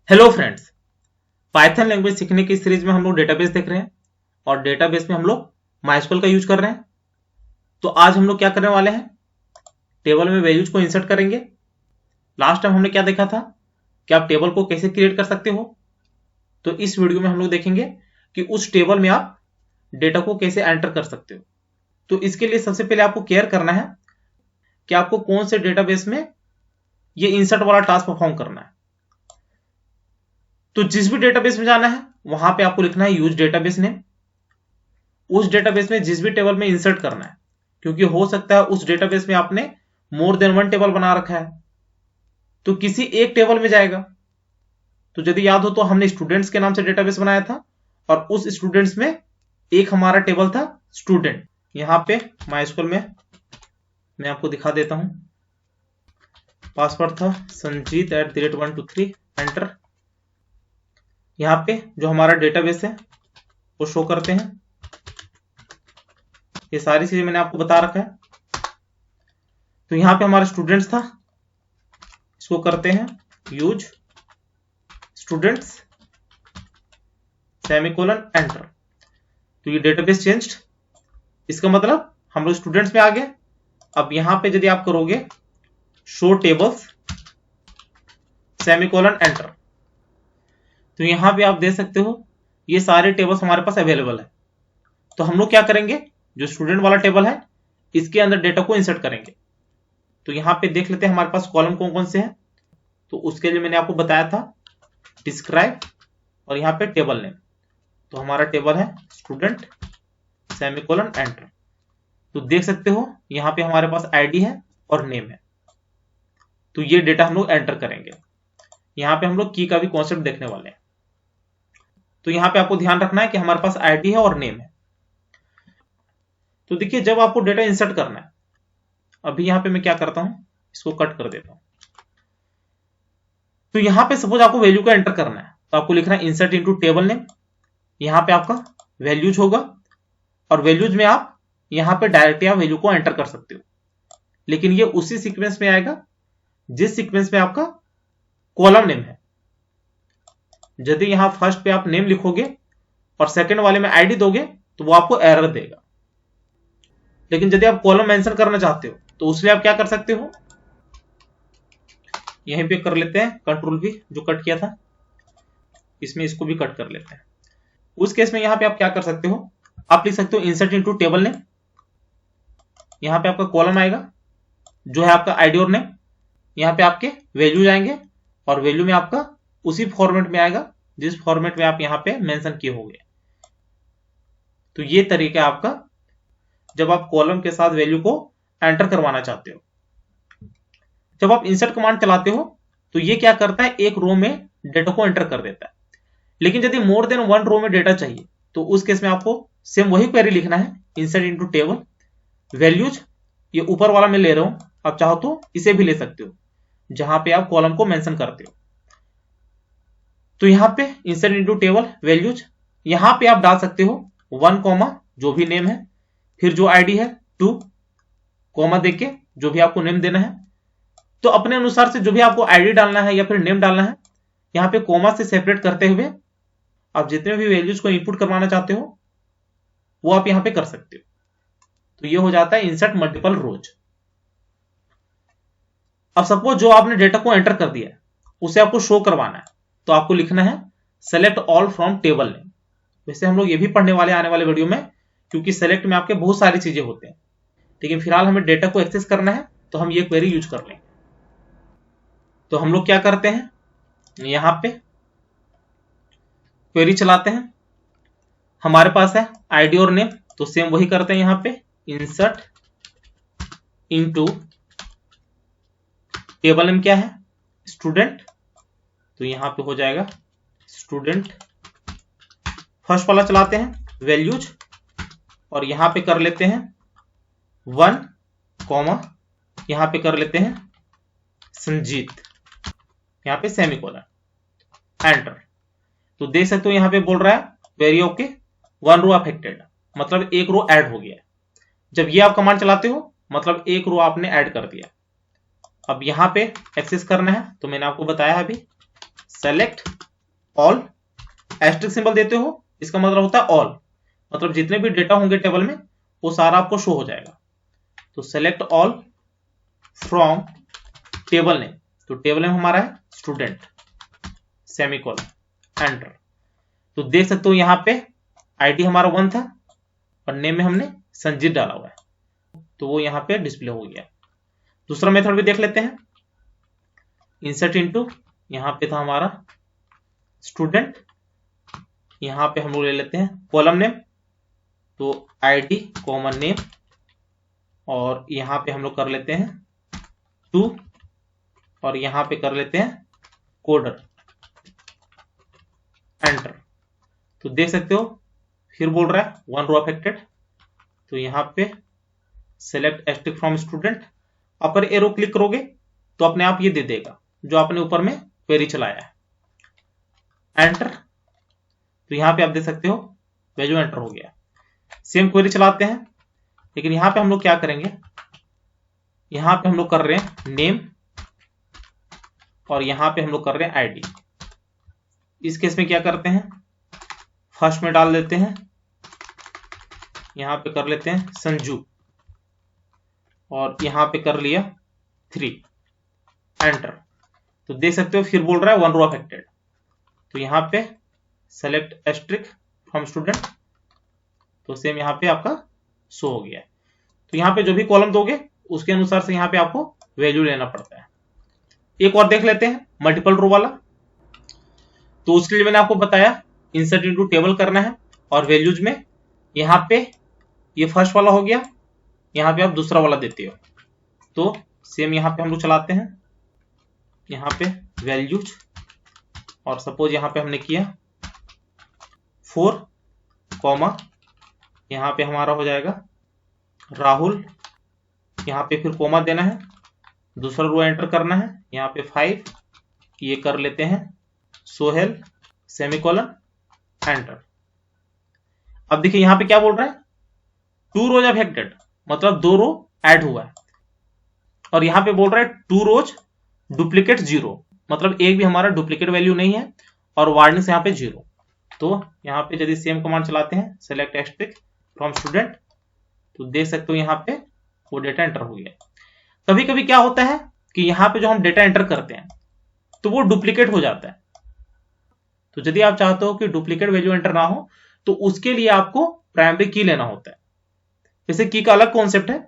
Hello friends, Python language सीखने की series में हम लोग डेटाबेस देख रहे हैं और डेटाबेस में हम लोग माइस्क्यूएल का यूज कर रहे हैं। तो आज हम लोग क्या करने वाले हैं, टेबल में वैल्यूज को इंसर्ट करेंगे। लास्ट टाइम हमने क्या देखा था कि आप टेबल को कैसे क्रिएट कर सकते हो। तो इस वीडियो में हम लोग देखेंगे कि उस टेबल में आप डेटा को कैसे एंटर कर सकते हो। तो इसके लिए सबसे पहले आपको केयर करना है कि आपको कौन से डेटाबेस में ये इंसर्ट वाला टास्क परफॉर्म करना है। तो जिस भी डेटाबेस में जाना है वहां पे आपको लिखना है यूज डेटाबेस नेम। उस डेटाबेस में जिस भी टेबल में इंसर्ट करना है, क्योंकि हो सकता है उस डेटाबेस में आपने मोर देन वन टेबल बना रखा है, तो किसी एक टेबल में जाएगा। तो यदि याद हो तो हमने स्टूडेंट्स के नाम से डेटाबेस बनाया था और उस स्टूडेंट्स में एक हमारा टेबल था स्टूडेंट। यहां पे माइस्क्यूएल में मैं आपको दिखा देता हूं, पासवर्ड था sanjeet@123, एंटर। यहां पे जो हमारा डेटाबेस है वो शो करते हैं। ये सारी चीजें मैंने आपको बता रखा है। तो यहां पे हमारा स्टूडेंट्स था, इसको करते हैं यूज स्टूडेंट्स सेमीकोलन एंटर। तो ये डेटाबेस चेंज्ड, इसका मतलब हम लोग स्टूडेंट्स में आ गए। अब यहां पे यदि आप करोगे शो टेबल्स सेमीकोलन एंटर, तो यहां पे आप देख सकते हो ये सारे टेबल्स हमारे पास अवेलेबल है। तो हम लोग क्या करेंगे, जो स्टूडेंट वाला टेबल है इसके अंदर डेटा को इंसर्ट करेंगे। तो यहां पे देख लेते हैं हमारे पास कॉलम कौन कौन से हैं। तो उसके लिए मैंने आपको बताया था डिस्क्राइब और यहाँ पे टेबल नेम। तो हमारा टेबल है स्टूडेंट सेमीकोलन एंटर। तो देख सकते हो यहाँ पे हमारे पास आईडी है और नेम है। तो ये डेटा हम लोग एंटर करेंगे। यहाँ पे हम लोग की का भी कॉन्सेप्ट देखने वाले हैं। तो यहाँ पे आपको ध्यान रखना है कि हमारे पास आईडी है और नेम है। तो देखिए, जब आपको डेटा इंसर्ट करना है, अभी यहाँ पे मैं क्या करता हूं, इसको कट कर देता हूं। तो यहाँ पे सपोज आपको वैल्यू को एंटर करना है, तो आपको लिखना है इंसर्ट इनटू टेबल नेम। यहाँ पे आपका वैल्यूज होगा और वैल्यूज में आप यहाँ पे डायरेक्टली आप वैल्यू को एंटर कर सकते हो, लेकिन ये उसी सीक्वेंस में आएगा जिस सीक्वेंस में आपका कॉलम नेम है। यदि यहाँ फर्स्ट पे आप नेम लिखोगे और सेकंड वाले में आईडी दोगे तो वो आपको एरर देगा। लेकिन यदि आप कॉलम मेंशन करना चाहते हो तो उसमें आप क्या कर सकते हो, यहीं पे कर लेते हैं कंट्रोल भी, जो कट किया था इसमें इसको भी कट कर लेते हैं। उस केस में यहाँ पे आप क्या कर सकते हो, आप लिख सकते हो इंसर्ट इनटू टेबल नेम। यहाँ पे आपका कॉलम आएगा जो है आपका आईडी और नेम। यहाँ पे आपके वैल्यू आएंगे और वैल्यू में आपका उसी फॉर्मेट में आएगा जिस फॉर्मेट में आप यहाँ पे मेंशन किए होंगे। तो ये तरीका आपका जब आप कॉलम के साथ वैल्यू को एंटर करवाना चाहते हो। जब आप इंसर्ट कमांड चलाते हो तो ये क्या करता है, एक रो में डेटा को एंटर कर देता है। लेकिन यदि मोर देन वन रो में डेटा चाहिए तो उस केस में आपको सेम वही क्वेरी लिखना है, इंसर्ट इनटू टेबल वैल्यूज। ये ऊपर वाला मैं ले रहा हूं, आप चाहो तो इसे भी ले सकते हो जहां पे आप कॉलम को मेंशन करते हो। तो यहां पे इंसर्ट इनटू टेबल वैल्यूज, यहां पे आप डाल सकते हो 1, जो भी नेम है, फिर जो आईडी है 2, कॉमा देके जो भी आपको नेम देना है। तो अपने अनुसार से जो भी आपको आईडी डालना है या फिर नेम डालना है, यहाँ पे कॉमा से सेपरेट करते हुए आप जितने भी वैल्यूज को इनपुट करवाना चाहते हो वो आप यहाँ पे कर सकते हो। तो ये हो जाता है इंसर्ट मल्टीपल रोज। अब सपोज जो आपने डेटा को एंटर कर दिया है उसे आपको शो करवाना है, तो आपको लिखना है select all from table name. वैसे हम लोग ये भी पढ़ने वाले आने वाले वीडियो में, क्योंकि सेलेक्ट में आपके बहुत सारी चीजें होते हैं, लेकिन फिलहाल हमें डेटा को एक्सेस करना है तो हम ये क्वेरी यूज कर लेंगे। तो हम लोग क्या करते हैं, यहां पे क्वेरी चलाते हैं। हमारे पास है आईडी और नेम, तो सेम वही करते हैं, यहां पे इंसर्ट इनटू टेबल नेम क्या है स्टूडेंट। तो यहां पे हो जाएगा स्टूडेंट। फर्स्ट वाला चलाते हैं वैल्यूज और यहां पे कर लेते हैं 1, यहां पे कर लेते हैं संजीत, यहां पे सेमीकोलन एंटर। तो देख सकते हो यहां पे बोल रहा है वेरी ओके 1 रो अफेक्टेड, मतलब एक रो ऐड हो गया। जब ये आप कमांड चलाते हो मतलब एक रो आपने ऐड कर दिया। अब यहां पे एक्सेस करना है तो मैंने आपको बताया अभी सेलेक्ट ऑल, एस्ट्रिक सिंबल देते हो, इसका मतलब होता है ऑल, मतलब जितने भी डेटा होंगे टेबल में वो सारा आपको शो हो जाएगा। तो select all from table name, तो टेबल नेम हमारा है स्टूडेंट, सेमीकोलन, एंटर। तो देख सकते हो यहाँ पे आईडी हमारा 1 था और नेम में हमने संजीत डाला हुआ है, तो वो यहाँ पे डिस्प्ले हो गया। दूसरा मेथड भी देख लेते हैं, इंसर्ट इनटू, यहाँ पे था हमारा स्टूडेंट, यहाँ पे हम लोग ले लेते हैं कॉलम नेम, तो आईडी कॉमन नेम, और यहाँ पे हम लोग कर लेते हैं 2, और यहाँ पे कर लेते हैं कोडर, एंटर। तो देख सकते हो फिर बोल रहा है 1 रो अफेक्टेड, तो यहाँ पे select asterisk from student, upper arrow click करोगे तो अपने आप ये दे देगा जो आपने ऊपर में क्वेरी चलाया है, एंटर। तो यहाँ पे आप देख सकते हो वैल्यू एंटर हो गया। सेम क्वेरी चलाते हैं, लेकिन यहाँ पे हम लोग क्या करेंगे, यहाँ पे हम लोग कर रहे हैं नेम और यहाँ पे हम लोग कर रहे हैं आईडी। इस केस में क्या करते हैं, फर्स्ट में डाल देते हैं, यहाँ पे कर लेते हैं संजू, और यहाँ पे कर लिया 3, एंटर। तो देख सकते हो फिर बोल रहा है 1 रो अफेक्टेड, तो यहाँ पे सेलेक्ट एस्ट्रिक फ्रॉम स्टूडेंट, तो सेम यहाँ पे आपका शो हो गया। तो यहाँ पे जो भी कॉलम दोगे उसके अनुसार से यहाँ पे आपको वैल्यू लेना पड़ता है। एक और देख लेते हैं मल्टीपल रो वाला, तो उसके लिए मैंने आपको बताया इंसर्ट इनटू टेबल करना है, और वैल्यूज में यहाँ पे ये फर्स्ट वाला हो गया, यहाँ पे आप दूसरा वाला देते हो, तो सेम यहाँ पे हम लोग चलाते हैं, यहाँ पे वैल्यूज, और सपोज यहाँ पे हमने किया 4, कॉमा, यहाँ पे हमारा हो जाएगा राहुल, यहाँ पे फिर कॉमा देना है, दूसरा रो एंटर करना है, यहाँ पे 5, ये कर लेते हैं सोहेल, सेमीकोलन, एंटर। अब देखिए यहाँ पे क्या बोल रहा है, 2 रोज अफेक्टेड, मतलब 2 रो ऐड हुआ है, और यहाँ पे बोल रहा है 2 रोज डुप्लीकेट 0, मतलब एक भी हमारा डुप्लीकेट वैल्यू नहीं है, और वार्निंग यहाँ पे 0। तो यहाँ पे यदि सेम कमांड चलाते हैं सेलेक्ट एस्ट्रिक फ्रॉम स्टूडेंट, तो देख सकते हो यहाँ पे वो डेटा एंटर हो गया। कभी कभी क्या होता है कि यहाँ पे जो हम डेटा एंटर करते हैं तो वो डुप्लीकेट हो जाता है, तो यदि आप चाहते हो कि डुप्लीकेट वैल्यू एंटर ना हो तो उसके लिए आपको प्राइमरी की लेना होता है। वैसे की का अलग कॉन्सेप्ट है,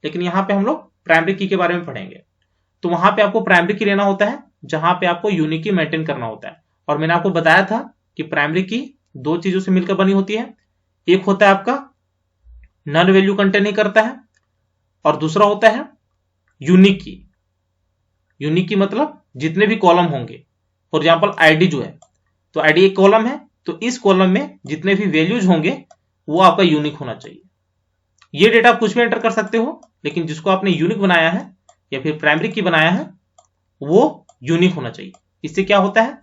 लेकिन यहाँ पे हम लोग प्राइमरी की के बारे में पढ़ेंगे। तो वहां पे आपको प्राइमरी की लेना होता है जहां पे आपको यूनिक की मेंटेन करना होता है, और मैंने आपको बताया था कि प्राइमरी की 2 चीजों से मिलकर बनी होती है, एक होता है आपका नल वैल्यू कंटेन नहीं करता है, और दूसरा होता है यूनिक की। यूनिक की मतलब जितने भी कॉलम होंगे, फॉर एग्जाम्पल आईडी जो है, तो आईडी एक कॉलम है, तो इस कॉलम में जितने भी वैल्यूज होंगे वो आपका यूनिक होना चाहिए। ये डेटा आप कुछ भी एंटर कर सकते हो, लेकिन जिसको आपने यूनिक बनाया है या फिर प्राइमरी की बनाया है वो यूनिक होना चाहिए। इससे क्या होता है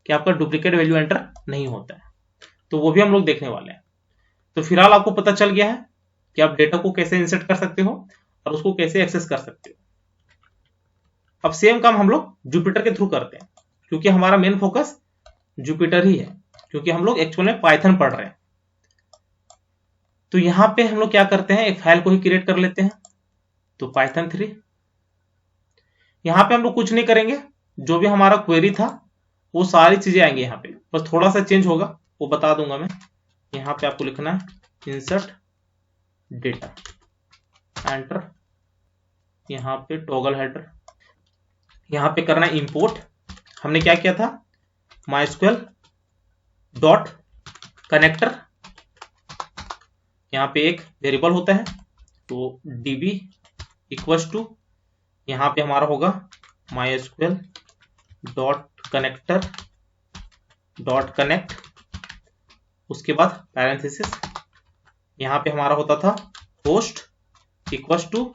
कि आपका डुप्लीकेट वैल्यू एंटर नहीं होता है, तो वो भी हम लोग देखने वाले हैं। तो फिलहाल आपको पता चल गया है कि आप डेटा को कैसे इंसर्ट कर सकते हो और उसको कैसे एक्सेस कर सकते हो। अब सेम काम हम लोग जुपिटर के थ्रू करते हैं, क्योंकि हमारा मेन फोकस जुपिटर ही है, क्योंकि हम लोग एक्चुअल में पाइथन पढ़ रहे हैं। तो यहां पे हम लोग क्या करते हैं, एक फाइल को ही क्रिएट कर लेते हैं, तो पाइथन 3। यहां पे हम लोग कुछ नहीं करेंगे, जो भी हमारा क्वेरी था वो सारी चीजें आएंगी यहाँ पे, बस थोड़ा सा चेंज होगा वो बता दूंगा मैं। यहाँ पे आपको लिखना है इंसर्ट डेटा, एंटर, यहाँ पे टॉगल हेडर, यहाँ पे करना है इंपोर्ट। हमने क्या किया था, MySQL डॉट कनेक्टर, यहाँ पे एक वेरिएबल होता है, तो db इक्वल्स टू, यहाँ पे हमारा होगा MySQL dot connector dot connect, उसके बाद पैरेंथेसिस, यहाँ पे हमारा होता था होस्ट इक्वल्स टू,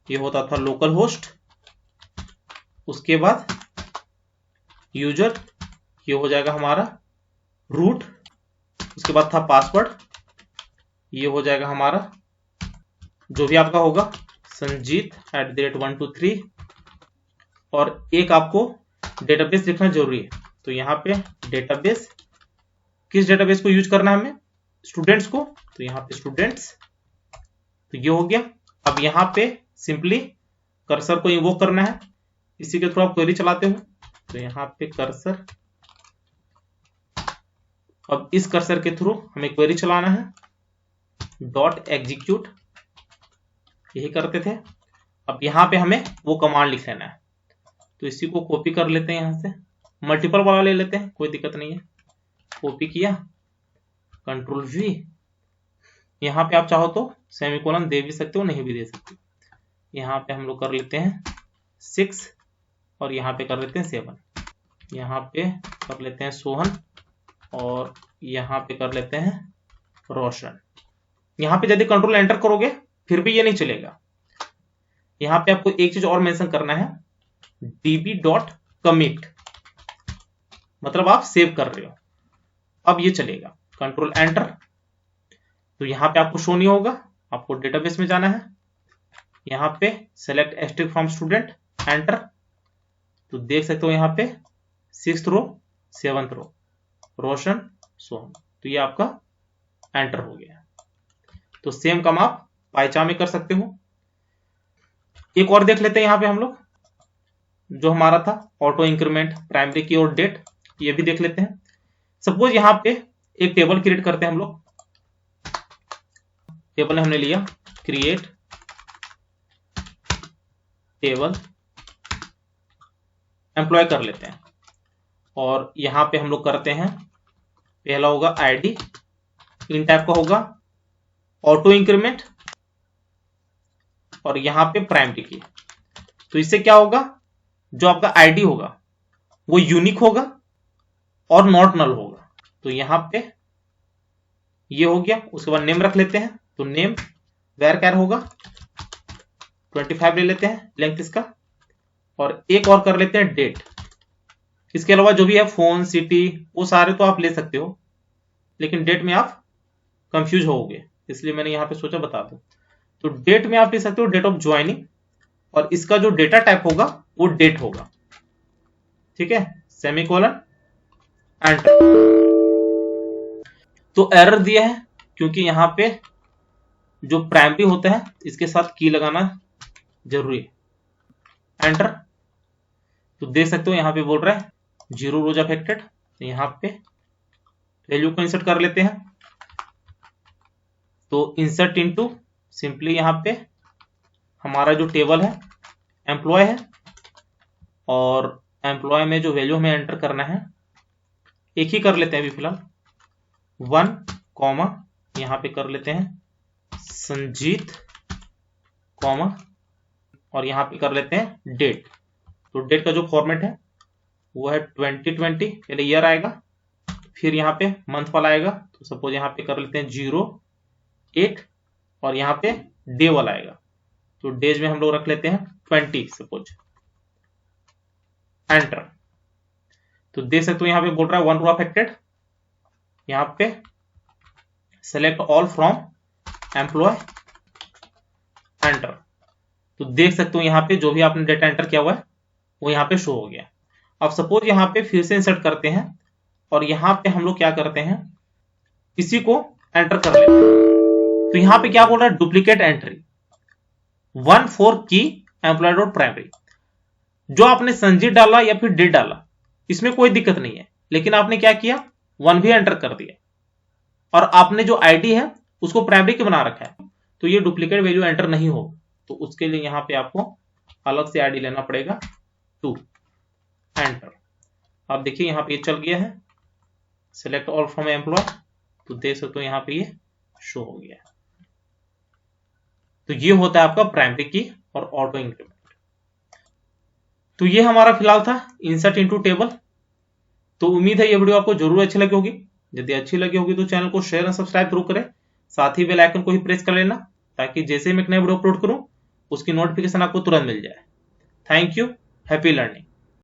ये होता था लोकल होस्ट, उसके बाद यूजर, ये हो जाएगा हमारा रूट, उसके बाद था पासवर्ड, ये हो जाएगा हमारा जो भी आपका होगा संजीत@123, और एक आपको डेटाबेस लिखना जरूरी है, तो यहाँ पे डेटाबेस, किस डेटाबेस को यूज करना है हमें, स्टूडेंट्स को, तो यहाँ पे स्टूडेंट्स, तो ये हो गया। अब यहाँ पे सिंपली कर्सर को इन्वोक करना है, इसी के थ्रू आप क्वेरी चलाते हो, तो यहाँ पे कर्सर, अब इस कर्सर के थ्रू हमें क्वेरी चलाना है, डॉट एग्जीक्यूट, यही करते थे। अब यहाँ पे हमें वो कमांड लिख लेना है, तो इसी को कॉपी कर लेते हैं, यहाँ से मल्टीपल वाला ले लेते हैं, कोई दिक्कत नहीं है। कॉपी किया, कंट्रोल वी, यहाँ पे आप चाहो तो सेमीकोलन दे भी सकते हो, नहीं भी दे सकते। यहाँ पे हम लोग कर लेते हैं 6 और यहाँ पे कर लेते हैं 7, यहाँ पे कर लेते हैं सोहन और यहाँ पे कर लेते हैं रोशन। यहाँ पे यदि कंट्रोल एंटर करोगे फिर भी ये नहीं चलेगा। यहाँ पे आपको एक चीज और मेंशन करना है, db.commit, मतलब आप सेव कर रहे हो, अब ये चलेगा। कंट्रोल एंटर, तो यहाँ पे आपको शो नहीं होगा, आपको डेटाबेस में जाना है, यहाँ पे select asterisk from student, enter, तो देख सकते हो यहाँ पे 6th रो 7th रो रोशन सोहन, तो ये आपका एंटर हो गया। तो सेम काम आप पाइचा में कर सकते हो। एक और देख लेते हैं यहाँ पे हम लोग, जो हमारा था ऑटो इंक्रीमेंट, प्राइमरी की और डेट, ये भी देख लेते हैं। सपोज यहाँ पे एक टेबल क्रिएट करते हैं हम लोग, टेबल हमने लिया, क्रिएट टेबल एम्प्लॉय कर लेते हैं, और यहाँ पे हम लोग करते हैं, पहला होगा आईडी, इन टाइप का होगा, ऑटो इंक्रीमेंट, और यहाँ पे प्राइमरी की। तो इससे क्या होगा, जो आपका आईडी होगा वो यूनिक होगा और नॉट नल होगा। तो यहाँ पे ये हो गया। उसके बाद नेम रख लेते हैं, तो नेम वेर कैर होगा 25 ले लेते हैं लेंथ इसका, और एक और कर लेते हैं डेट। इसके अलावा जो भी है फोन, सिटी, वो सारे तो आप ले सकते हो, लेकिन डेट में आप कंफ्यूज होगे, इसलिए मैंने यहाँ पे सोचा बता दूं। तो डेट में आप ले सकते हो डेट ऑफ ज्वाइनिंग, और इसका जो डेटा टाइप होगा वो डेट होगा, ठीक है, सेमीकोलन एंटर। तो एरर दिया है क्योंकि यहाँ पे जो प्राइमरी होता है इसके साथ की लगाना जरूरी है, एंटर। तो देख सकते हो यहाँ पे बोल रहा है 0 रोज अफेक्टेड, तो यहाँ पे वैल्यू को इंसर्ट कर लेते हैं। तो इंसर्ट इनटू, सिंपली यहाँ पे हमारा जो टेबल है एम्प्लॉय है, और एम्प्लॉय में जो वैल्यू हमें एंटर करना है एक ही कर लेते हैं अभी फिलहाल, 1 कॉमा, यहाँ पे कर लेते हैं संजीत कॉमा, और यहाँ पे कर लेते हैं डेट। तो डेट का जो फॉर्मेट है वो है 2020, पहले ईयर आएगा, फिर यहाँ पे मंथ वाला आएगा, तो सपोज यहाँ पे कर लेते हैं 08, और यहाँ पे डे वाला आएगा, तो डेज में हम लोग रख लेते हैं 20 सपोज, एंटर। तो देख सकते हो यहाँ पे बोल रहा है 1 रो अफेक्टेड, यहाँ पे select all from employ, enter. तो देख सकते हो यहाँ पे जो भी आपने डेटा एंटर किया हुआ है वो यहाँ पे शो हो गया। अब सपोज यहाँ पे फिर से इंसर्ट करते हैं, और यहाँ पे हम लोग क्या करते हैं, इसी को एंटर कर लेते हैं। तो यहाँ पे क्या बोल रहा है, डुप्लीकेट एंट्री 1 for की एम्प्लॉय डॉट प्राइमरी। जो आपने संजीत डाला या फिर डेट डाला इसमें कोई दिक्कत नहीं है, लेकिन आपने क्या किया, 1 भी एंटर कर दिया, और आपने जो आईडी है उसको प्राइमरी की बना रखा है, तो ये डुप्लीकेट वैल्यू एंटर नहीं होगा। तो उसके लिए यहाँ पे आपको अलग से आईडी लेना पड़ेगा 2, एंटर। आप देखिए यहाँ पे ये चल गया है, सिलेक्ट ऑल फ्रॉम एम्प्लॉय, तो देख सकते हो यहाँ पे ये शो हो गया। तो ये होता है आपका प्राइमरी की और ऑटो इंक्रीमेंट। तो ये हमारा फिलहाल था इंसर्ट इनटू टेबल। तो उम्मीद है ये वीडियो आपको जरूर अच्छी लगी होगी। यदि अच्छी लगी होगी तो चैनल को शेयर और सब्सक्राइब जरूर करें, साथ ही बेल आइकन को ही प्रेस कर लेना, ताकि जैसे मैं एक नया वीडियो अपलोड करूं उसकी नोटिफिकेशन आपको तुरंत मिल जाए। Thank you, happy learning.